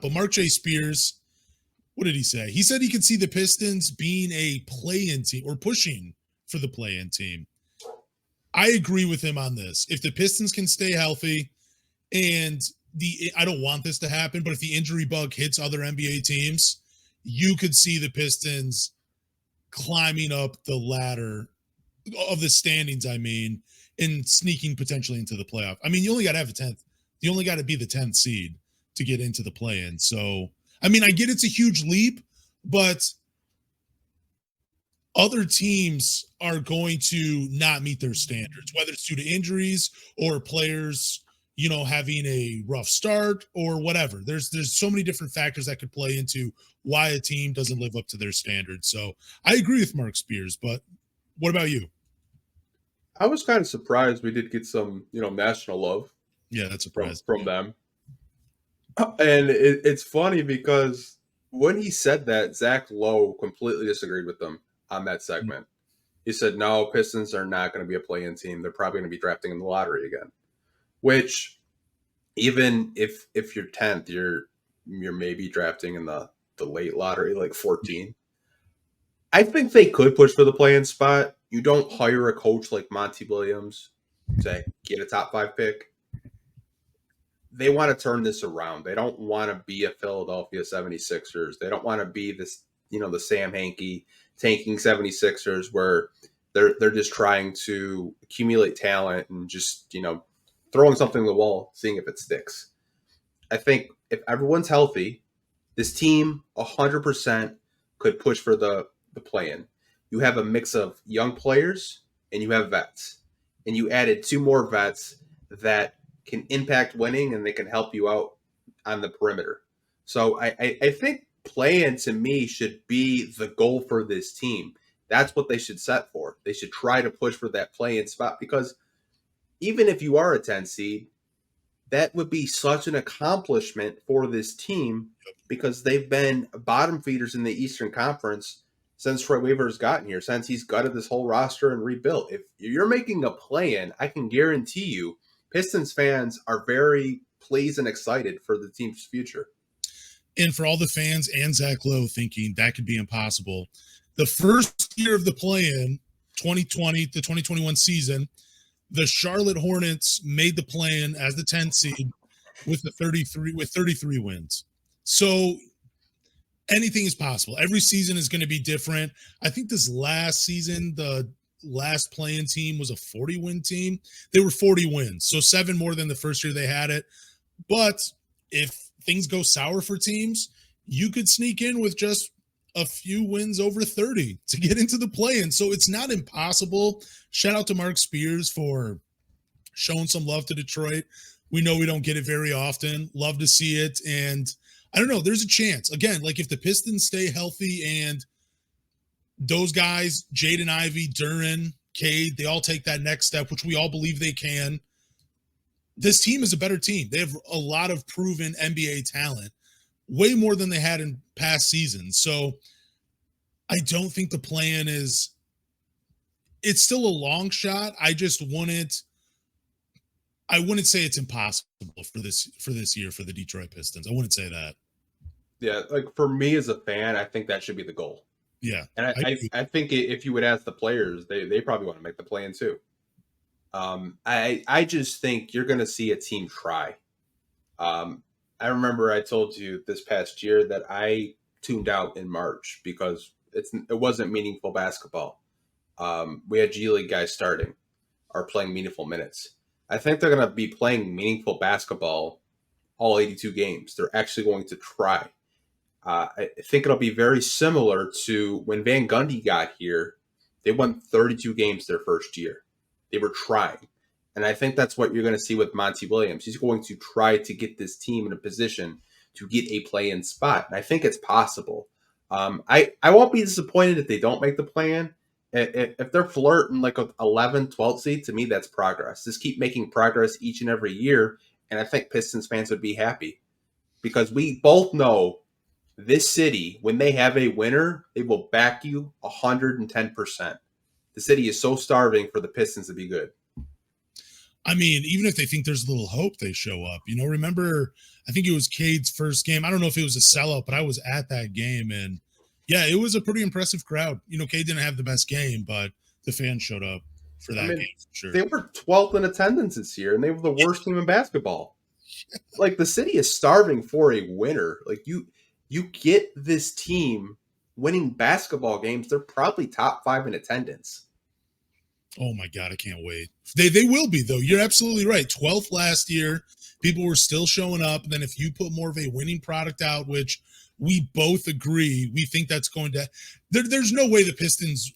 But Marc Spears, what did he say? He said he could see the Pistons being a play-in team or pushing for the play-in team. I agree with him on this. If the Pistons can stay healthy, and I don't want this to happen, but if the injury bug hits other NBA teams, you could see the Pistons climbing up the ladder of the standings, and sneaking potentially into the playoff. I mean, you only got to have a 10th. You only got to be the 10th seed to get into the play-in. So, I mean, I get it's a huge leap, but other teams are going to not meet their standards, whether it's due to injuries or players, having a rough start or whatever. There's so many different factors that could play into why a team doesn't live up to their standards. So I agree with Marc Spears, but what about you? I was kind of surprised we did get some, national love. Yeah, that's surprising from them. And it's funny because when he said that, Zach Lowe completely disagreed with them on that segment. He said, no, Pistons are not going to be a play-in team. They're probably going to be drafting in the lottery again. Which, even if you're 10th, you're maybe drafting in the late lottery, like 14. I think they could push for the play-in spot. You don't hire a coach like Monty Williams to get a top 5 pick. They want to turn this around. They don't want to be a Philadelphia 76ers. They don't want to be this, the Sam Hinkie tanking 76ers where they're just trying to accumulate talent and just, throwing something at the wall, seeing if it sticks. I think if everyone's healthy, this team 100% could push for the play-in. You have a mix of young players and you have vets. And you added 2 more vets that can impact winning and they can help you out on the perimeter. So I think play-in to me should be the goal for this team. That's what they should set for. They should try to push for that play-in spot because even if you are a 10 seed, that would be such an accomplishment for this team because they've been bottom feeders in the Eastern Conference since Troy Weaver's gotten here, since he's gutted this whole roster and rebuilt. If you're making a play-in, I can guarantee you Pistons fans are very pleased and excited for the team's future. And for all the fans and Zach Lowe thinking that could be impossible, the first year of the play-in, 2020 to 2021 season, the Charlotte Hornets made the play-in as the 10th seed with 33 wins. So anything is possible. Every season is going to be different. I think this last season, the last play-in team was a 40-win team. They were 40 wins, so 7 more than the first year they had it. But if things go sour for teams, you could sneak in with just a few wins over 30 to get into the play-in. So it's not impossible. Shout out to Marc Spears for showing some love to Detroit. We know we don't get it very often. Love to see it. And I don't know, there's a chance. Again, like if the Pistons stay healthy and those guys, Jaden Ivey, Duren, Cade, they all take that next step, which we all believe they can. This team is a better team. They have a lot of proven NBA talent, way more than they had in past seasons. So I don't think the plan is, it's still a long shot. I wouldn't say it's impossible for this year for the Detroit Pistons. I wouldn't say that. Yeah, like for me as a fan, I think that should be the goal. Yeah. And I think if you would ask the players, they probably want to make the play-in too. I just think you're going to see a team try. I remember I told you this past year that I tuned out in March because it wasn't meaningful basketball. We had G League guys starting or playing meaningful minutes. I think they're going to be playing meaningful basketball all 82 games. They're actually going to try. I think it'll be very similar to when Van Gundy got here. They won 32 games their first year. They were trying. And I think that's what you're going to see with Monty Williams. He's going to try to get this team in a position to get a play-in spot. And I think it's possible. I won't be disappointed if they don't make the play-in. If they're flirting like an 11, 12 seed, to me, that's progress. Just keep making progress each and every year. And I think Pistons fans would be happy because we both know this city, when they have a winner, they will back you 110%. The city is so starving for the Pistons to be good. I mean, even if they think there's a little hope, they show up. Remember, I think it was Cade's first game. I don't know if it was a sellout, but I was at that game, and yeah, it was a pretty impressive crowd. Cade didn't have the best game, but the fans showed up for that game for sure. They were 12th in attendance this year, and they were the worst team in basketball. Like, the city is starving for a winner. Like, you get this team winning basketball games, they're probably top 5 in attendance. Oh my God, I can't wait. They will be, though. You're absolutely right. 12th last year, people were still showing up. And then if you put more of a winning product out, which we both agree, we think that's going to there's no way the Pistons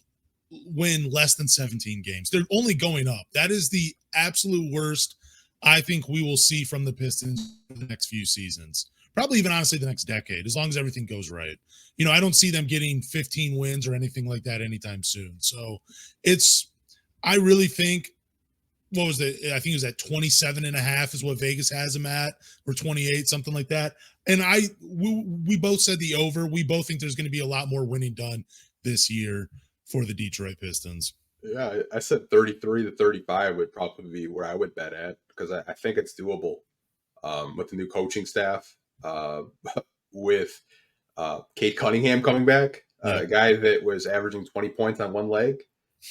win less than 17 games. They're only going up. That is the absolute worst I think we will see from the Pistons for the next few seasons. Probably even honestly the next decade, as long as everything goes right. I don't see them getting 15 wins or anything like that anytime soon. So I really think, what was it? I think it was at 27.5 is what Vegas has them at, or 28, something like that. And we both said the over. We both think there's going to be a lot more winning done this year for the Detroit Pistons. Yeah, I said 33 to 35 would probably be where I would bet at, because I think it's doable with the new coaching staff, with Cade Cunningham coming back, a guy that was averaging 20 points on one leg.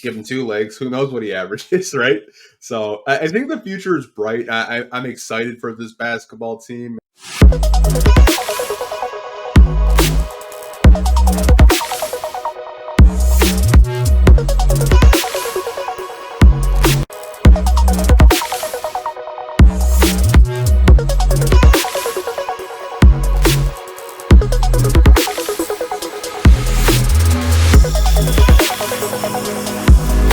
Give him 2 legs. Who knows what he averages, right? So I think the future is bright. I'm excited for this basketball team.